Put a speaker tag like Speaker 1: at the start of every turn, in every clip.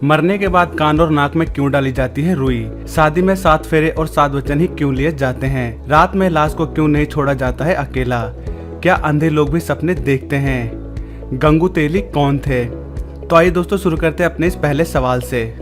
Speaker 1: मरने के बाद कान और नाक में क्यों डाली जाती है रुई? शादी में 7 फेरे और 7 वचन ही क्यों लिए जाते हैं? रात में लाश को क्यों नहीं छोड़ा जाता है अकेला? क्या अंधे लोग भी सपने देखते हैं? गंगू तेली कौन थे? तो आइए दोस्तों शुरू करते हैं अपने इस पहले सवाल से।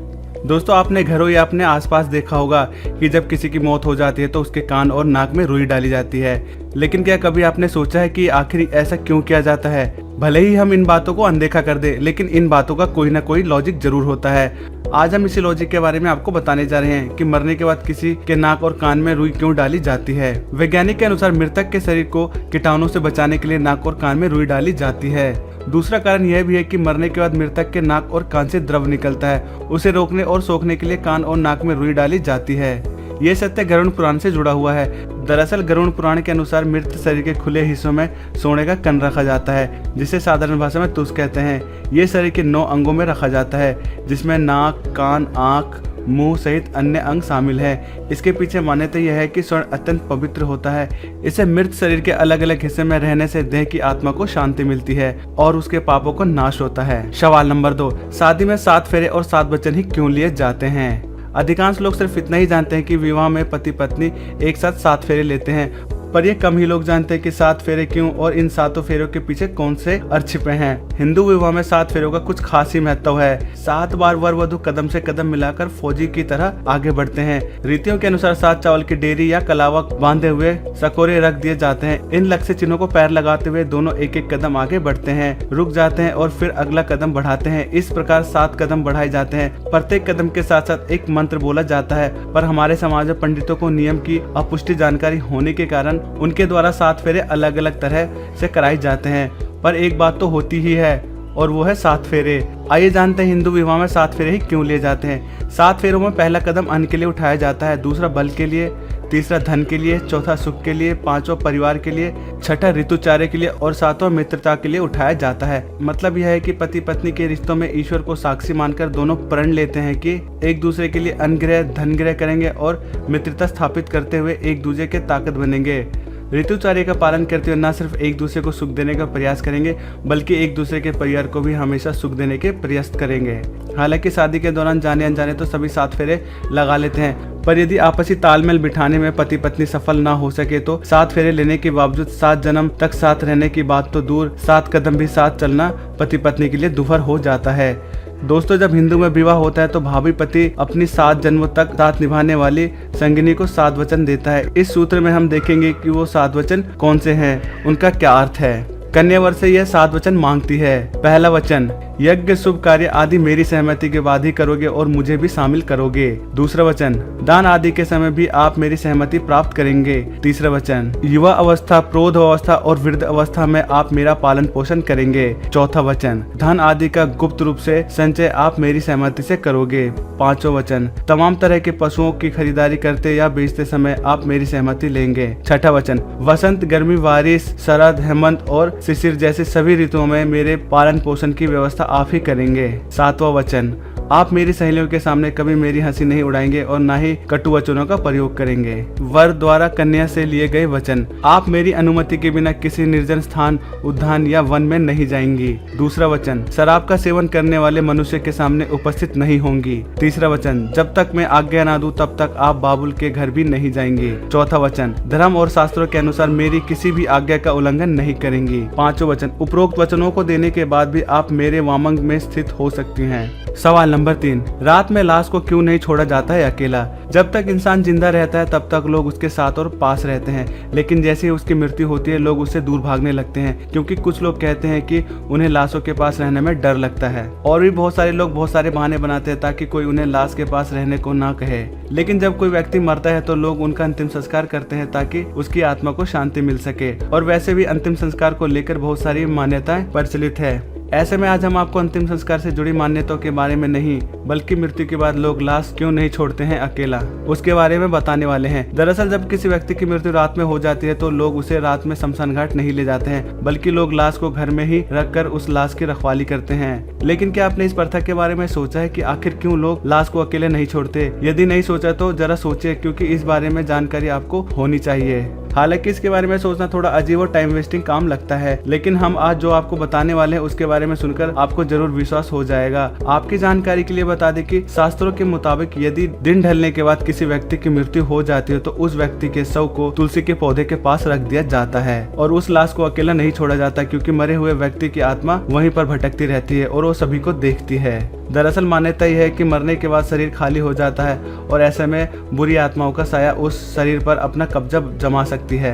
Speaker 1: दोस्तों, आपने घरों या अपने आसपास देखा होगा कि जब किसी की मौत हो जाती है तो उसके कान और नाक में रुई डाली जाती है। लेकिन क्या कभी आपने सोचा है कि आखिर ऐसा क्यों किया जाता है? भले ही हम इन बातों को अनदेखा कर दें, लेकिन इन बातों का कोई ना कोई लॉजिक जरूर होता है। आज हम इसी लॉजिक के बारे में आपको बताने जा रहे हैं कि मरने के बाद किसी के नाक और कान में रुई क्यों डाली जाती है। वैज्ञानिक के अनुसार मृतक के शरीर को कीटाणु से बचाने के लिए नाक और कान में रुई डाली जाती है। दूसरा कारण यह भी है कि मरने के बाद मृतक के नाक और कान से द्रव निकलता है, उसे रोकने और सोखने के लिए कान और नाक में रुई डाली जाती है। ये सत्य गरुड़ पुराण से जुड़ा हुआ है। दरअसल गरुड़ पुराण के अनुसार मृत शरीर के खुले हिस्सों में सोने का कण रखा जाता है, जिसे साधारण भाषा में तुस कहते हैं। ये शरीर के 9 अंगों में रखा जाता है, जिसमें नाक, कान, आँख, मुंह सहित अन्य अंग शामिल है। इसके पीछे मान्यता यह है कि स्वर्ण अत्यंत पवित्र होता है। इसे मृत शरीर के अलग अलग हिस्से में रहने से देह की आत्मा को शांति मिलती है और उसके पापों को नाश होता है। सवाल नंबर 2, शादी में 7 फेरे और 7 वचन ही क्यों लिए जाते हैं? अधिकांश लोग सिर्फ इतना ही जानते हैं कि विवाह में पति पत्नी एक साथ 7 फेरे लेते हैं, पर ये कम ही लोग जानते हैं कि 7 फेरे क्यों और इन 7 फेरों के पीछे कौन से अर्थ छिपे हैं। हिंदू विवाह में 7 फेरों का कुछ खास ही महत्व है। 7 बार वर वधु कदम से कदम मिलाकर फौजी की तरह आगे बढ़ते हैं। रीतियों के अनुसार 7 चावल की डेरी या कलावा बांधे हुए सकोरे रख दिए जाते हैं। इन लक्ष्य चिन्हों को पैर लगाते हुए दोनों एक एक कदम आगे बढ़ते हैं, रुक जाते हैं और फिर अगला कदम बढ़ाते हैं। इस प्रकार 7 कदम बढ़ाए जाते हैं। प्रत्येक कदम के साथ साथ एक मंत्र बोला जाता है, पर हमारे समाज में पंडितों को नियम की अपुष्टि जानकारी होने के कारण उनके द्वारा 7 फेरे अलग अलग तरह से कराए जाते हैं। पर एक बात तो होती ही है और वो है 7 फेरे। आइए जानते हैं हिंदू विवाह में 7 फेरे ही क्यों लिए जाते हैं। 7 फेरों में पहला कदम अन्न के लिए उठाया जाता है, दूसरा बल के लिए, तीसरा धन के लिए, चौथा सुख के लिए, 5वां परिवार के लिए, छठा ऋतुचार्य के लिए और 7वां मित्रता के लिए उठाया जाता है। मतलब यह है कि पति पत्नी के रिश्तों में ईश्वर को साक्षी मानकर दोनों प्रण लेते हैं कि एक दूसरे के लिए अन्न ग्रह धन ग्रह करेंगे और मित्रता स्थापित करते हुए एक दूसरे के ताकत बनेंगे। ऋतुचार्य का पालन करते हुए न सिर्फ एक दूसरे को सुख देने का प्रयास करेंगे, बल्कि एक दूसरे के परिवार को भी हमेशा सुख देने के प्रयास करेंगे। हालांकि शादी के दौरान जाने अनजाने तो सभी 7 फेरे लगा लेते हैं, पर यदि आपसी तालमेल बिठाने में पति पत्नी सफल ना हो सके तो 7 फेरे लेने के बावजूद 7 जन्म तक साथ रहने की बात तो दूर, 7 कदम भी साथ चलना पति पत्नी के लिए दुभर हो जाता है। दोस्तों, जब हिंदू में विवाह होता है तो भावी पति अपनी 7 जन्मों तक साथ निभाने वाली संगिनी को 7 वचन देता है। इस सूत्र में हम देखेंगे कि वो 7 वचन कौन से हैं, उनका क्या अर्थ है। कन्या वर से यह 7 वचन मांगती है। पहला वचन, यज्ञ शुभ कार्य आदि मेरी सहमति के बाद ही करोगे और मुझे भी शामिल करोगे। दूसरा वचन, दान आदि के समय भी आप मेरी सहमति प्राप्त करेंगे। तीसरा वचन, युवा अवस्था, प्रौढ़ अवस्था और वृद्ध अवस्था में आप मेरा पालन पोषण करेंगे। चौथा वचन, धन आदि का गुप्त रूप से संचय आप मेरी सहमति से करोगे। पांचवा वचन, तमाम तरह के पशुओं की खरीदारी करते या बेचते समय आप मेरी सहमति लेंगे। छठा वचन, वसंत, गर्मी, बारिश, शरद, हेमंत और शिशिर जैसे सभी ऋतुओं में मेरे पालन पोषण की व्यवस्था आप ही करेंगे। सातवां वचन, आप मेरी सहेलियों के सामने कभी मेरी हंसी नहीं उड़ाएंगे और न ही कटु वचनों का प्रयोग करेंगे। वर द्वारा कन्या से लिए गए वचन, आप मेरी अनुमति के बिना किसी निर्जन स्थान, उद्यान या वन में नहीं जाएंगी। दूसरा वचन, शराब का सेवन करने वाले मनुष्य के सामने उपस्थित नहीं होंगी। तीसरा वचन, जब तक मैं आज्ञा ना दूं तब तक आप बाबुल के घर भी नहीं जाएंगी। चौथा वचन, धर्म और शास्त्रों के अनुसार मेरी किसी भी आज्ञा का उल्लंघन नहीं करेंगी। पांचवा वचन, उपरोक्त वचनों को देने के बाद भी आप मेरे वामंग में स्थित हो सकती हैं। सवाल नंबर 3, रात में लाश को क्यों नहीं छोड़ा जाता है अकेला? जब तक इंसान जिंदा रहता है तब तक लोग उसके साथ और पास रहते हैं, लेकिन जैसे ही उसकी मृत्यु होती है लोग उससे दूर भागने लगते हैं, क्योंकि कुछ लोग कहते हैं कि उन्हें लाशों के पास रहने में डर लगता है। और भी बहुत सारे लोग बहुत सारे बहाने बनाते हैं ताकि कोई उन्हें लाश के पास रहने को ना कहे। लेकिन जब कोई व्यक्ति मरता है तो लोग उनका अंतिम संस्कार करते हैं ताकि उसकी आत्मा को शांति मिल सके। और वैसे भी अंतिम संस्कार को लेकर बहुत सारी मान्यताएं प्रचलित है। ऐसे में आज हम आपको अंतिम संस्कार से जुड़ी मान्यताओं के बारे में नहीं, बल्कि मृत्यु के बाद लोग लाश क्यों नहीं छोड़ते हैं अकेला, उसके बारे में बताने वाले हैं। दरअसल जब किसी व्यक्ति की मृत्यु रात में हो जाती है तो लोग उसे रात में शमशान घाट नहीं ले जाते हैं, बल्कि लोग लाश को घर में ही रखकर उस लाश की रखवाली करते हैं। लेकिन क्या आपने इस प्रथा के बारे में सोचा है कि आखिर क्यों लोग लाश को अकेले नहीं छोड़ते? यदि नहीं सोचा तो जरा सोचिए, क्योंकि इस बारे में जानकारी आपको होनी चाहिए। हालांकि इसके बारे में सोचना थोड़ा अजीब और टाइम वेस्टिंग काम लगता है, लेकिन हम आज जो आपको बताने वाले हैं उसके बारे में सुनकर आपको जरूर विश्वास हो जाएगा। आपकी जानकारी के लिए बता दें कि शास्त्रों के मुताबिक यदि दिन ढलने के बाद किसी व्यक्ति की मृत्यु हो जाती है तो उस व्यक्ति के शव को तुलसी के पौधे के पास रख दिया जाता है और उस लाश को अकेला नहीं छोड़ा जाता, क्योंकि मरे हुए व्यक्ति की आत्मा वहीं पर भटकती रहती है और वो सभी को देखती है। दरअसल मान्यता यह है कि मरने के बाद शरीर खाली हो जाता है और ऐसे में बुरी आत्माओं का साया उस शरीर पर अपना कब्जा जमा सकती है।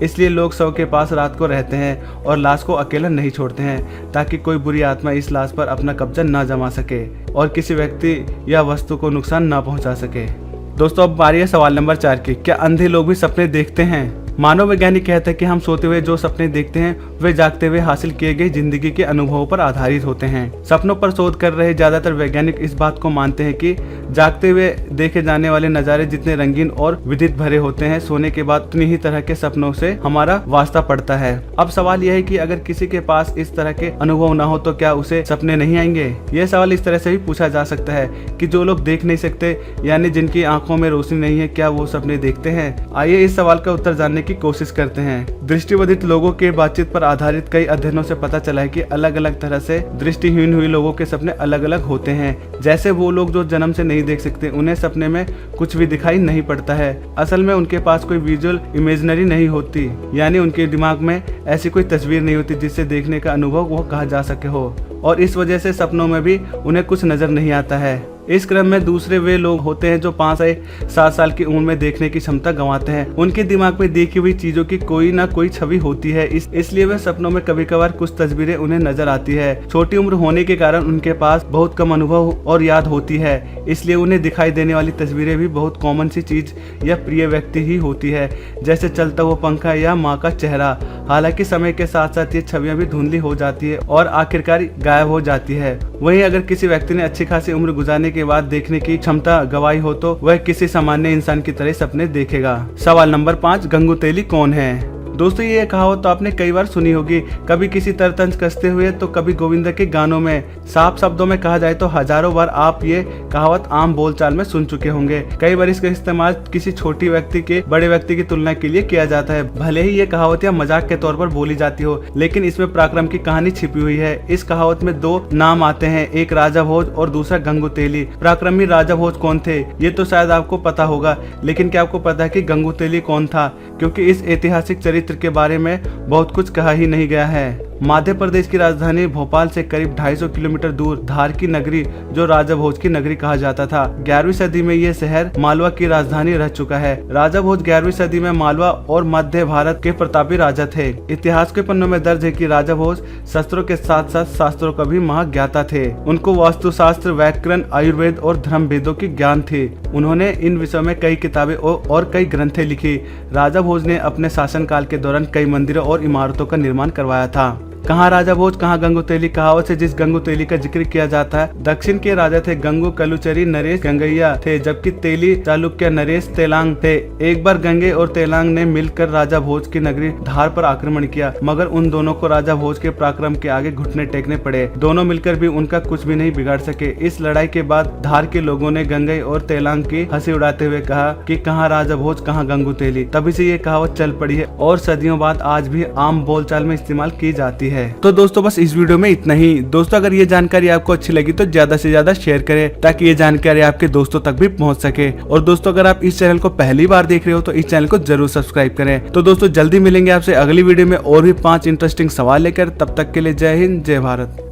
Speaker 1: इसलिए लोग शव के पास रात को रहते हैं और लाश को अकेला नहीं छोड़ते हैं, ताकि कोई बुरी आत्मा इस लाश पर अपना कब्जा न जमा सके और किसी व्यक्ति या वस्तु को नुकसान न पहुंचा सके। दोस्तों, अब बारी है सवाल नंबर 4 की। क्या अंधे लोग भी सपने देखते हैं? मानव वैज्ञानिक कहते हैं कि हम सोते हुए जो सपने देखते हैं वे जागते हुए हासिल किए गए जिंदगी के अनुभवों पर आधारित होते हैं। सपनों पर शोध कर रहे ज्यादातर वैज्ञानिक इस बात को मानते हैं कि जागते हुए देखे जाने वाले नज़ारे जितने रंगीन और विविध भरे होते हैं, सोने के बाद उतनी ही तरह के सपनों से हमारा वास्ता पड़ता है। अब सवाल यह है कि अगर किसी के पास इस तरह के अनुभव न हो तो क्या उसे सपने नहीं आएंगे? यह सवाल इस तरह से भी पूछा जा सकता है कि जो लोग देख नहीं सकते, यानी जिनकी आंखों में रोशनी नहीं है, क्या वो सपने देखते हैं? आइए इस सवाल का उत्तर जानने की कोशिश करते हैं। दृष्टिबाधित लोगों के बातचीत पर आधारित कई अध्ययनों से पता चला है कि अलग अलग तरह से दृष्टिहीन हुए लोगों के सपने अलग अलग होते हैं। जैसे वो लोग जो जन्म से नहीं देख सकते, उन्हें सपने में कुछ भी दिखाई नहीं पड़ता है। असल में उनके पास कोई विजुअल इमेजिनरी नहीं होती, यानी उनके दिमाग में ऐसी कोई तस्वीर नहीं होती जिससे देखने का अनुभव वो कहा जा सके हो, और इस वजह से सपनों में भी उन्हें कुछ नजर नहीं आता है। इस क्रम में दूसरे वे लोग होते हैं जो 5 से 7 साल की उम्र में देखने की क्षमता गंवाते हैं। उनके दिमाग में देखी हुई चीजों की कोई ना कोई छवि होती है, इसलिए वे सपनों में कभी कभार कुछ तस्वीरें उन्हें नजर आती है। छोटी उम्र होने के कारण उनके पास बहुत कम अनुभव और याद होती है, इसलिए उन्हें दिखाई देने वाली तस्वीरें भी बहुत कॉमन सी चीज या प्रिय व्यक्ति ही होती है, जैसे चलता हुआ पंखा या माँ का चेहरा। हालांकि समय के साथ साथ ये छवियां भी धुंधली हो जाती है और आखिरकार गायब हो जाती है। वहीं अगर किसी व्यक्ति ने अच्छी खासी उम्र गुजारने के बाद देखने की क्षमता गवाई हो तो वह किसी सामान्य इंसान की तरह सपने देखेगा। सवाल नंबर 5, गंगू तेली कौन है? दोस्तों, ये कहावत तो आपने कई बार सुनी होगी, कभी किसी तरतंज कसते हुए तो कभी गोविंदा के गानों में। साफ शब्दों में कहा जाए तो हजारों बार आप ये कहावत आम बोलचाल में सुन चुके होंगे। कई बार इसका इस्तेमाल किसी छोटी व्यक्ति के बड़े व्यक्ति की तुलना के लिए किया जाता है। भले ही ये कहावत या मजाक के तौर पर बोली जाती हो, लेकिन इसमें पराक्रम की कहानी छिपी हुई है। इस कहावत में 2 नाम आते हैं, एक राजा भोज और दूसरा गंगू तेली। पराक्रमी राजा भोज कौन थे ये तो शायद आपको पता होगा, लेकिन क्या आपको पता है कि गंगू तेली कौन था? क्योंकि इस ऐतिहासिक चरित्र के बारे में बहुत कुछ कहा ही नहीं गया है। मध्य प्रदेश की राजधानी भोपाल से करीब 250 किलोमीटर दूर धार की नगरी, जो राजा भोज की नगरी कहा जाता था, 11वीं सदी में यह शहर मालवा की राजधानी रह चुका है। राजा भोज 11वीं सदी में मालवा और मध्य भारत के प्रतापी राजा थे। इतिहास के पन्नों में दर्ज है कि राजा भोज शस्त्रों के साथ साथ शास्त्रों का भी महाज्ञाता थे। उनको वास्तुशास्त्र, व्याकरण, आयुर्वेद और धर्म वेदों की ज्ञान थी। उन्होंने इन विषयों में कई किताबें और कई ग्रंथें लिखी। राजा भोज ने अपने शासनकाल के दौरान कई मंदिरों और इमारतों का निर्माण करवाया था। कहाँ राजा भोज कहाँ गंगू तेली कहावत से जिस गंगू तेली का जिक्र किया जाता है, दक्षिण के राजा थे गंगू कलुचरी नरेश गंगैया थे, जबकि तेली चालुक्य नरेश तेलांग थे। एक बार गंगे और तेलांग ने मिलकर राजा भोज की नगरी धार पर आक्रमण किया, मगर उन दोनों को राजा भोज के पराक्रम के आगे घुटने टेकने पड़े। दोनों मिलकर भी उनका कुछ भी नहीं बिगाड़ सके। इस लड़ाई के बाद धार के लोगों ने गंगे और तेलांग की हंसी उड़ाते हुए कहा कि कहाँ राजा भोज कहाँ गंगू तेली। तभी से ये कहावत चल पड़ी है और सदियों बाद आज भी आम बोलचाल में इस्तेमाल की जाती है। तो दोस्तों, बस इस वीडियो में इतना ही। दोस्तों, अगर ये जानकारी आपको अच्छी लगी तो ज्यादा से ज्यादा शेयर करें, ताकि ये जानकारी आपके दोस्तों तक भी पहुंच सके। और दोस्तों, अगर आप इस चैनल को पहली बार देख रहे हो तो इस चैनल को जरूर सब्सक्राइब करें। तो दोस्तों, जल्दी मिलेंगे आपसे अगली वीडियो में और भी 5 इंटरेस्टिंग सवाल लेकर। तब तक के लिए जय हिंद, जय भारत।